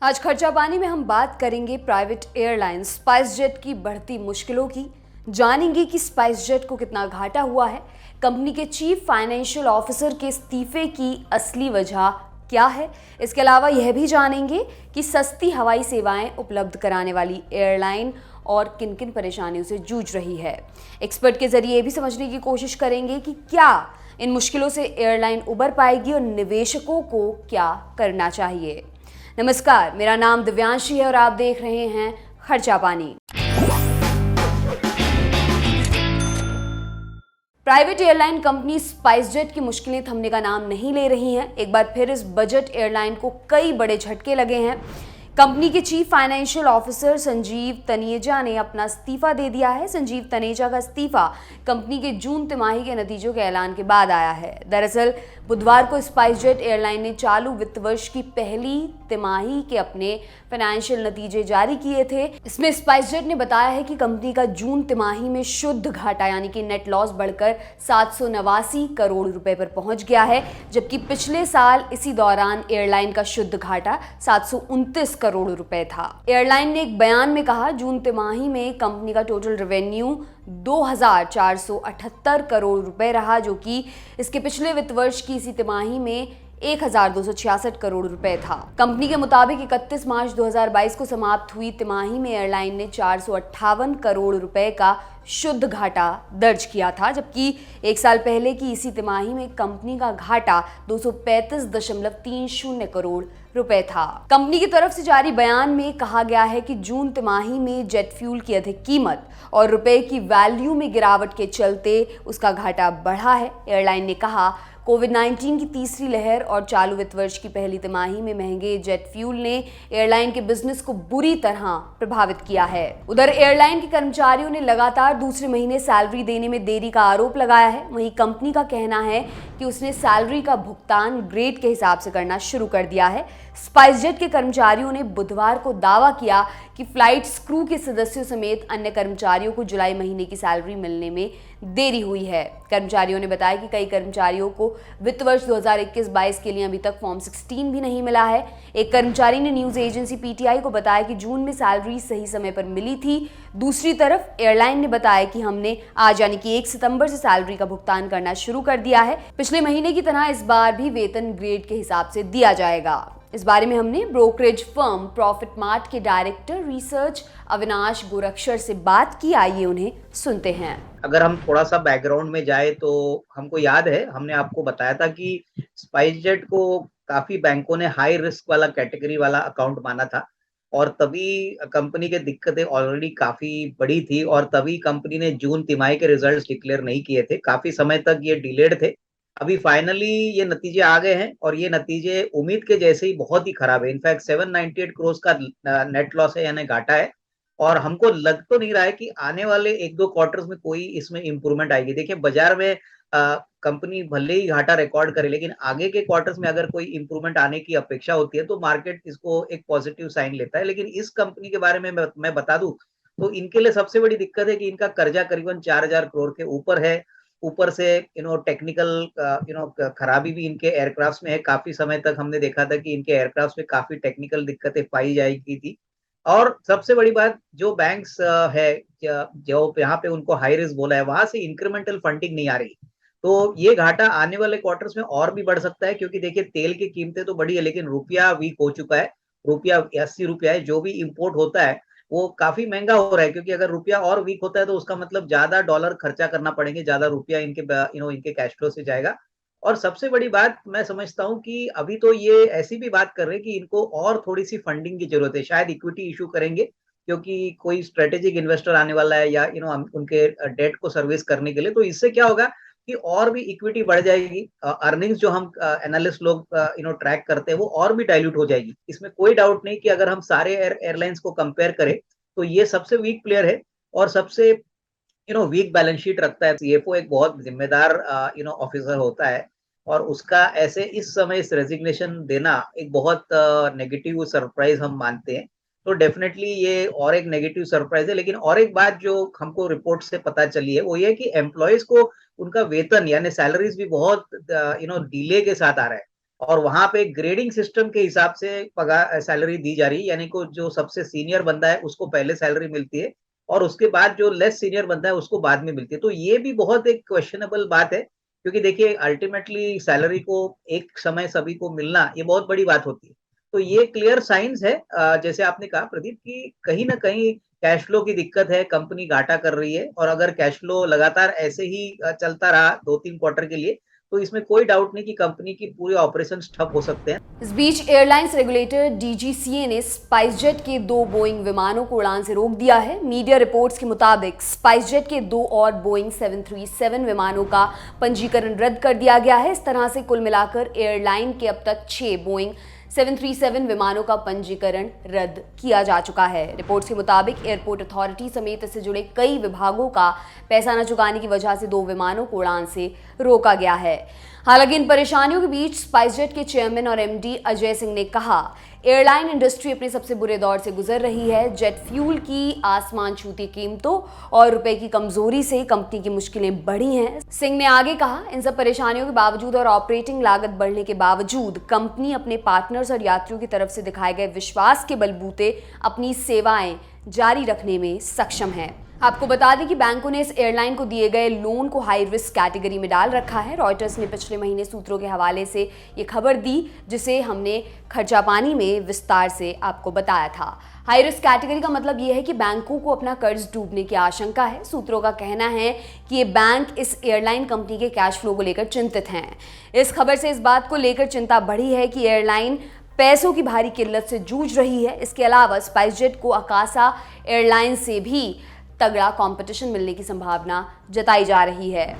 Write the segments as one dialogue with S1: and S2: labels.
S1: आज खर्चा पानी में हम बात करेंगे प्राइवेट एयरलाइन स्पाइस जेट की बढ़ती मुश्किलों की। जानेंगे कि स्पाइस जेट को कितना घाटा हुआ है, कंपनी के चीफ फाइनेंशियल ऑफिसर के इस्तीफे की असली वजह क्या है। इसके अलावा यह भी जानेंगे कि सस्ती हवाई सेवाएं उपलब्ध कराने वाली एयरलाइन और किन किन परेशानियों से जूझ रही है। एक्सपर्ट के जरिए भी समझने की कोशिश करेंगे कि क्या इन मुश्किलों से एयरलाइन उबर पाएगी और निवेशकों को क्या करना चाहिए। नमस्कार, मेरा नाम दिव्यांशी है और आप देख रहे हैं खर्चा पानी। Private airline company spice jet की मुश्किलें थमने का नाम नहीं ले रही हैं। एक बार फिर इस बजट एयरलाइन को कई बड़े झटके लगे हैं। कंपनी के chief financial officer Sanjeev Taneja ने अपना इस्तीफा दे दिया है। संजीव तनेजा का इस्तीफा कंपनी के जून तिमाही के नतीजों के ऐलान के बाद आया है। दरअसल बुधवार को स्पाइस जेट एयरलाइन ने चालू वित्त वर्ष की पहली तिमाही के अपने फाइनेंशियल नतीजे जारी किए थे। इसमें स्पाइस जेट ने बताया है कि कंपनी का जून तिमाही में शुद्ध घाटा यानी कि नेट लॉस बढ़कर 789 करोड़ रुपए पर पहुंच गया है, जबकि पिछले साल इसी दौरान एयरलाइन का शुद्ध घाटा 729 करोड़ रुपए था। एयरलाइन ने एक बयान में कहा, जून तिमाही में कंपनी का टोटल रेवेन्यू 2478 करोड़ रुपए रहा, जो कि इसके पिछले वित्त वर्ष की इसी तिमाही में 1266 करोड़ रुपए था। कंपनी के मुताबिक 31 मार्च 2022 को समाप्त हुई तिमाही में एयरलाइन ने 458 करोड़ रुपए का शुद्ध घाटा दर्ज किया था, जबकि एक साल पहले की इसी तिमाही में कंपनी का घाटा 235.30 करोड़ रुपए था। कंपनी की तरफ से जारी बयान में कहा गया है कि जून तिमाही में जेट फ्यूल की अधिक कीमत और रुपए की वैल्यू में गिरावट के चलते उसका घाटा बढ़ा है। एयरलाइन ने कहा, कोविड-19 की तीसरी लहर और चालू वित्त वर्ष की पहली तिमाही में महंगे जेट फ्यूल ने एयरलाइन के बिजनेस को बुरी तरह प्रभावित किया है। उधर एयरलाइन के कर्मचारियों ने लगातार दूसरे महीने सैलरी देने में देरी का आरोप लगाया है। वहीं कंपनी का कहना है कि उसने सैलरी का भुगतान ग्रेड के हिसाब से करना शुरू कर दिया है। स्पाइस जेट के कर्मचारियों ने बुधवार को दावा किया कि फ्लाइट क्रू के सदस्यों समेत अन्य कर्मचारियों को जुलाई महीने की सैलरी मिलने में देरी हुई है। कर्मचारियों ने बताया कि कई कर्मचारियों को वित्त वर्ष 2021-22 के लिए अभी तक फॉर्म 16 भी नहीं मिला है। एक कर्मचारी ने न्यूज एजेंसी पीटीआई को बताया कि जून में सैलरी सही समय पर मिली थी। दूसरी तरफ एयरलाइन ने बताया कि हमने आज यानी कि 1 सितंबर से सैलरी का भुगतान करना शुरू कर दिया है। पिछले महीने की तरह इस बार भी वेतन ग्रेड के हिसाब से दिया जाएगा। इस बारे में हमने ब्रोकरेज फर्म प्रॉफिट मार्ट के डायरेक्टर रिसर्च अविनाश गोरक्षर से बात की। आइए उन्हें सुनते हैं।
S2: अगर हम थोड़ा सा बैकग्राउंड में जाए तो हमको याद है, हमने आपको बताया था कि स्पाइस जेट को काफी बैंकों ने हाई रिस्क वाला कैटेगरी वाला अकाउंट माना था और तभी कंपनी के दिक्कतें ऑलरेडी काफी बड़ी थी और तभी कंपनी ने जून तिमाही के रिजल्ट्स डिक्लेयर नहीं किए थे। काफी समय तक ये डिलेड थे। अभी फाइनली ये नतीजे आ गए हैं और ये नतीजे उम्मीद के जैसे ही बहुत ही खराब है। इनफैक्ट 798 करोड़ का नेट लॉस है यानी घाटा है और हमको लग तो नहीं रहा है कि आने वाले 1-2 क्वार्टर्स में कोई इसमें इंप्रूवमेंट आएगी। देखिए, बाजार में कंपनी भले ही घाटा रिकॉर्ड करे, लेकिन आगे के क्वार्टर्स में अगर कोई इंप्रूवमेंट आने की अपेक्षा होती है तो मार्केट इसको एक पॉजिटिव साइन लेता है। लेकिन इस कंपनी के बारे में मैं बता दूं तो इनके लिए सबसे बड़ी दिक्कत है कि इनका कर्जा करीबन 4000 करोड़ के ऊपर है। ऊपर से टेक्निकल खराबी भी इनके एयरक्राफ्ट में है। काफी समय तक हमने देखा था कि इनके एयरक्राफ्ट में काफी टेक्निकल दिक्कतें पाई जाएगी थी। और सबसे बड़ी बात, जो बैंक्स है जो यहाँ पे उनको हाई रिस्क बोला है, वहां से इंक्रीमेंटल फंडिंग नहीं आ रही। तो ये घाटा आने वाले क्वार्टर्स में और भी बढ़ सकता है, क्योंकि देखिए तेल की कीमतें तो बढ़ी है लेकिन रुपया वीक हो चुका है। रुपया 80 रुपया है। जो भी इंपोर्ट होता है वो काफी महंगा हो रहा है, क्योंकि अगर रुपया और वीक होता है तो उसका मतलब ज्यादा डॉलर खर्चा करना पड़ेंगे, ज्यादा रुपया इनके इनके कैश फ्लो से जाएगा। और सबसे बड़ी बात मैं समझता हूँ कि अभी तो ये ऐसी भी बात कर रहे हैं कि इनको और थोड़ी सी फंडिंग की जरूरत है। शायद इक्विटी इशू करेंगे, क्योंकि कोई स्ट्रेटेजिक इन्वेस्टर आने वाला है या उनके डेट को सर्विस करने के लिए। तो इससे क्या होगा कि और भी इक्विटी बढ़ जाएगी। अर्निंग्स जो हम एनालिस्ट लोग ट्रैक करते हैं वो और भी डाइल्यूट हो जाएगी। इसमें कोई डाउट नहीं कि अगर हम सारे एयरलाइंस को कंपेयर करें तो ये सबसे वीक प्लेयर है और सबसे वीक बैलेंस शीट रखता है। सीएफओ एक बहुत जिम्मेदार ऑफिसर होता है और उसका ऐसे इस समय इस रेजिग्नेशन देना एक बहुत नेगेटिव सरप्राइज हम मानते हैं। तो डेफिनेटली ये और एक नेगेटिव सरप्राइज है। लेकिन और एक बात जो हमको रिपोर्ट से पता चली है वो ये है कि एम्प्लॉयज को उनका वेतन यानी सैलरीज भी बहुत डिले के साथ आ रहा है। और वहां पे ग्रेडिंग सिस्टम के हिसाब से पगार सैलरी दी जा रही है, यानी को जो सबसे सीनियर बंदा है उसको पहले सैलरी मिलती है और उसके बाद जो लेस सीनियर बंदा है उसको बाद में मिलती है। तो ये भी बहुत एक क्वेश्चनेबल बात है, क्योंकि देखिए अल्टीमेटली सैलरी को एक समय सभी को मिलना ये बहुत बड़ी बात होती है। तो ये क्लियर साइंस है, जैसे आपने कहा प्रदीप, कि कहीं ना कहीं कैश फ्लो की दिक्कत है, कंपनी घाटा कर रही है, और अगर कैश फ्लो लगातार ऐसे ही चलता रहा 2-3 क्वार्टर के लिए, तो इसमें कोई डाउट नहीं कि कंपनी की पूरे ऑपरेशन ठप हो सकते हैं।
S1: इस बीच एयरलाइंस रेगुलेटर डीजीसीए ने स्पाइसजेट के 2 बोइंग विमानों को उड़ान से रोक दिया है। मीडिया रिपोर्ट्स के मुताबिक स्पाइसजेट के 2 और बोइंग 737 विमानों का पंजीकरण रद्द कर दिया गया है। इस तरह से कुल मिलाकर एयरलाइन के अब तक 6 बोइंग 737 विमानों का पंजीकरण रद्द किया जा चुका है। रिपोर्ट्स के मुताबिक एयरपोर्ट अथॉरिटी समेत इससे जुड़े कई विभागों का पैसा न चुकाने की वजह से 2 विमानों को उड़ान से रोका गया है। हालांकि इन परेशानियों के बीच स्पाइसजेट के चेयरमैन और एमडी अजय सिंह ने कहा, एयरलाइन इंडस्ट्री अपने सबसे बुरे दौर से गुजर रही है। जेट फ्यूल की आसमान छूती कीमतों और रुपए की कमजोरी से कंपनी की मुश्किलें बढ़ी हैं। सिंह ने आगे कहा, इन सब परेशानियों के बावजूद और ऑपरेटिंग लागत बढ़ने के बावजूद कंपनी अपने पार्टनर्स और यात्रियों की तरफ से दिखाए गए विश्वास के बलबूते अपनी सेवाएं जारी रखने में सक्षम है। आपको बता दें कि बैंकों ने इस एयरलाइन को दिए गए लोन को हाई रिस्क कैटेगरी में डाल रखा है। रॉयटर्स ने पिछले महीने सूत्रों के हवाले से ये खबर दी, जिसे हमने खर्चा पानी में विस्तार से आपको बताया था। हाई रिस्क कैटेगरी का मतलब ये है कि बैंकों को अपना कर्ज डूबने की आशंका है। सूत्रों का कहना है कि ये बैंक इस एयरलाइन कंपनी के कैश फ्लो को लेकर चिंतित हैं। इस खबर से इस बात को लेकर चिंता बढ़ी है कि एयरलाइन पैसों की भारी किल्लत से जूझ रही है। इसके अलावा स्पाइसजेट को अकासा एयरलाइन से भी तगड़ा कंपटीशन मिलने की संभावना जताई जा रही है।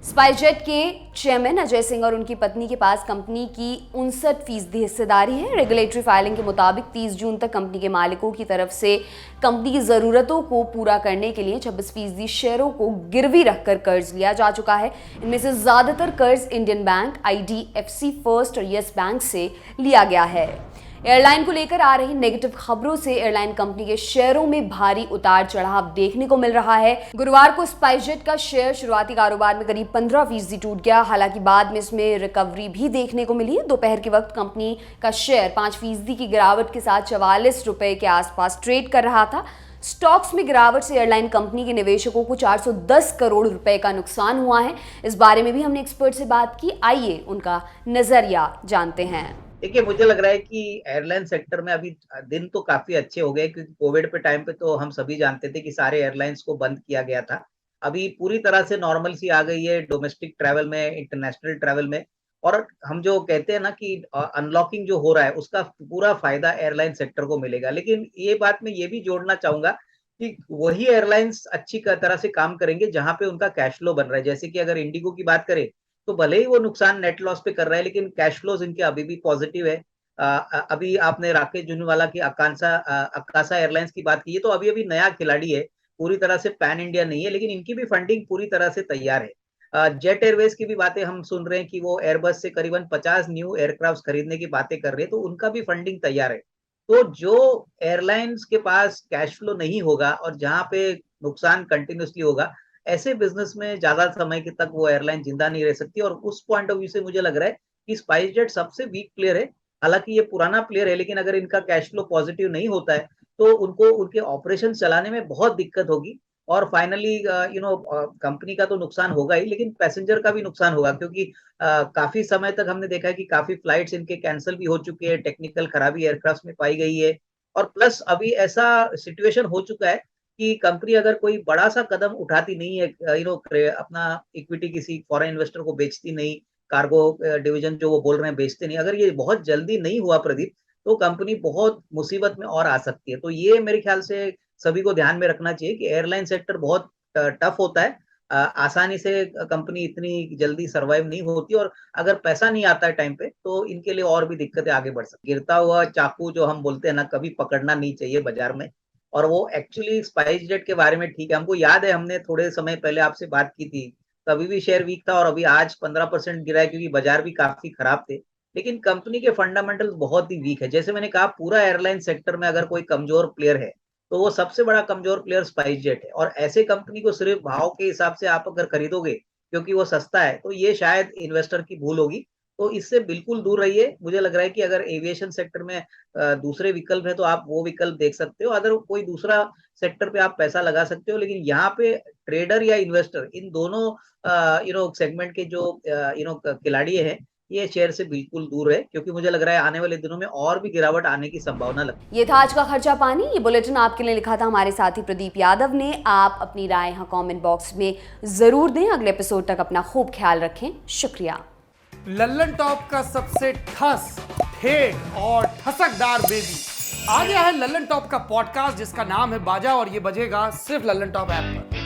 S1: स्पाइसजेट के चेयरमैन अजय सिंह और उनकी पत्नी के पास कंपनी की 59% हिस्सेदारी है। रेगुलेटरी फाइलिंग के मुताबिक 30 जून तक कंपनी के मालिकों की तरफ से कंपनी की ज़रूरतों को पूरा करने के लिए 26% शेयरों को गिरवी रखकर कर्ज लिया जा चुका है। इनमें से ज़्यादातर कर्ज इंडियन बैंक, IDFC फर्स्ट और येस बैंक से लिया गया है। एयरलाइन को लेकर आ रही नेगेटिव खबरों से एयरलाइन कंपनी के शेयरों में भारी उतार चढ़ाव देखने को मिल रहा है। गुरुवार को स्पाइसजेट का शेयर शुरुआती कारोबार में करीब 15% टूट गया। हालांकि बाद में इसमें रिकवरी भी देखने को मिली। दोपहर के वक्त कंपनी का शेयर 5% की गिरावट के साथ 44 रुपए के आसपास ट्रेड कर रहा था। स्टॉक्स में गिरावट से एयरलाइन कंपनी के निवेशकों को 410 करोड़ रुपए का नुकसान हुआ है। इस बारे में भी हमने एक्सपर्ट से बात की। आइए उनका नजरिया जानते हैं।
S2: देखिए, मुझे लग रहा है कि एयरलाइन सेक्टर में अभी दिन तो काफी अच्छे हो गए, क्योंकि कोविड पे टाइम पे तो हम सभी जानते थे कि सारे एयरलाइंस को बंद किया गया था। अभी पूरी तरह से नॉर्मल सी आ गई है डोमेस्टिक ट्रैवल में, इंटरनेशनल ट्रैवल में। और हम जो कहते हैं ना कि अनलॉकिंग जो हो रहा है उसका पूरा फायदा एयरलाइन सेक्टर को मिलेगा। लेकिन ये बात मैं ये भी जोड़ना चाहूंगा कि वही एयरलाइंस अच्छी तरह से काम करेंगे जहां पे उनका कैश फ्लो बन रहा है। जैसे कि अगर इंडिगो की बात करें तो भले ही वो नुकसान नेट लॉस पे कर रहा है, लेकिन कैश फ्लोज इनके अभी भी पॉजिटिव है। अभी आपने राकेश जुनवाला की अकासा एयरलाइंस की बात की है, तो अभी अभी नया खिलाड़ी है, पूरी तरह से पैन इंडिया नहीं है, लेकिन इनकी भी फंडिंग पूरी तरह से तैयार है। जेट एयरवेज की भी बातें हम सुन रहे हैं कि वो एयरबस से करीबन 50 न्यू एयरक्राफ्ट खरीदने की बातें कर रहे हैं, तो उनका भी फंडिंग तैयार है। तो जो एयरलाइंस के पास कैश फ्लो नहीं होगा और जहां पे नुकसान कंटिन्यूसली होगा, ऐसे बिजनेस में ज्यादा समय के तक वो एयरलाइन जिंदा नहीं रह सकती। और उस पॉइंट ऑफ व्यू से मुझे लग रहा है कि स्पाइसजेट सबसे वीक प्लेयर है। हालांकि ये पुराना प्लेयर है, लेकिन अगर इनका कैश फ्लो पॉजिटिव नहीं होता है तो उनको उनके ऑपरेशन चलाने में बहुत दिक्कत होगी। और फाइनली कंपनी का तो नुकसान होगा ही, लेकिन पैसेंजर का भी नुकसान होगा, क्योंकि काफी समय तक हमने देखा है कि काफी फ्लाइट्स इनके कैंसिल भी हो चुके हैं, टेक्निकल खराबी एयरक्राफ्ट में पाई गई है। और प्लस अभी ऐसा सिचुएशन हो चुका है कि कंपनी अगर कोई बड़ा सा कदम उठाती नहीं है, अपना इक्विटी किसी फॉरेन इन्वेस्टर को बेचती नहीं, कार्गो डिवीजन जो वो बोल रहे हैं बेचते नहीं, अगर ये बहुत जल्दी नहीं हुआ प्रदीप, तो कंपनी बहुत मुसीबत में और आ सकती है। तो ये मेरे ख्याल से सभी को ध्यान में रखना चाहिए कि एयरलाइन सेक्टर बहुत टफ होता है। आसानी से कंपनी इतनी जल्दी सर्वाइव नहीं होती, और अगर पैसा नहीं आता है टाइम पे तो इनके लिए और भी दिक्कतें आगे बढ़ सकती। गिरता हुआ चाकू जो हम बोलते हैं ना, कभी पकड़ना नहीं चाहिए बाजार में। और वो एक्चुअली स्पाइस जेट के बारे में ठीक है, हमको याद है हमने थोड़े समय पहले आपसे बात की थी, तभी भी शेयर वीक था और अभी आज 15% गिरा है, क्योंकि बाजार भी काफी खराब थे। लेकिन कंपनी के फंडामेंटल्स बहुत ही वीक है। जैसे मैंने कहा, पूरा एयरलाइन सेक्टर में अगर कोई कमजोर प्लेयर है तो वो सबसे बड़ा कमजोर प्लेयर स्पाइस जेट है। और ऐसे कंपनी को सिर्फ भाव के हिसाब से आप अगर खरीदोगे क्योंकि वो सस्ता है, तो ये शायद इन्वेस्टर की भूल होगी। तो इससे बिल्कुल दूर रहिए। मुझे लग रहा है कि अगर एविएशन सेक्टर में दूसरे विकल्प है तो आप वो विकल्प देख सकते हो, अगर कोई दूसरा सेक्टर पे आप पैसा लगा सकते हो, लेकिन यहाँ पे ट्रेडर या इन्वेस्टर इन दोनों सेगमेंट के जो खिलाड़ी हैं, ये शेयर से बिल्कुल दूर है, क्योंकि मुझे लग रहा है आने वाले दिनों में और भी गिरावट आने की संभावना लगती है।
S1: ये था आज का खर्चा पानी। ये बुलेटिन आपके लिए लिखा था हमारे साथी प्रदीप यादव ने। आप अपनी राय यहाँ कमेंट बॉक्स में जरूर दें। अगले एपिसोड तक अपना खूब ख्याल रखें। शुक्रिया।
S3: लल्लन टॉप का सबसे ठस ठेठ और ठसकदार बेबी आ गया है लल्लन टॉप का पॉडकास्ट, जिसका नाम है बाजा, और ये बजेगा सिर्फ लल्लन टॉप ऐप पर।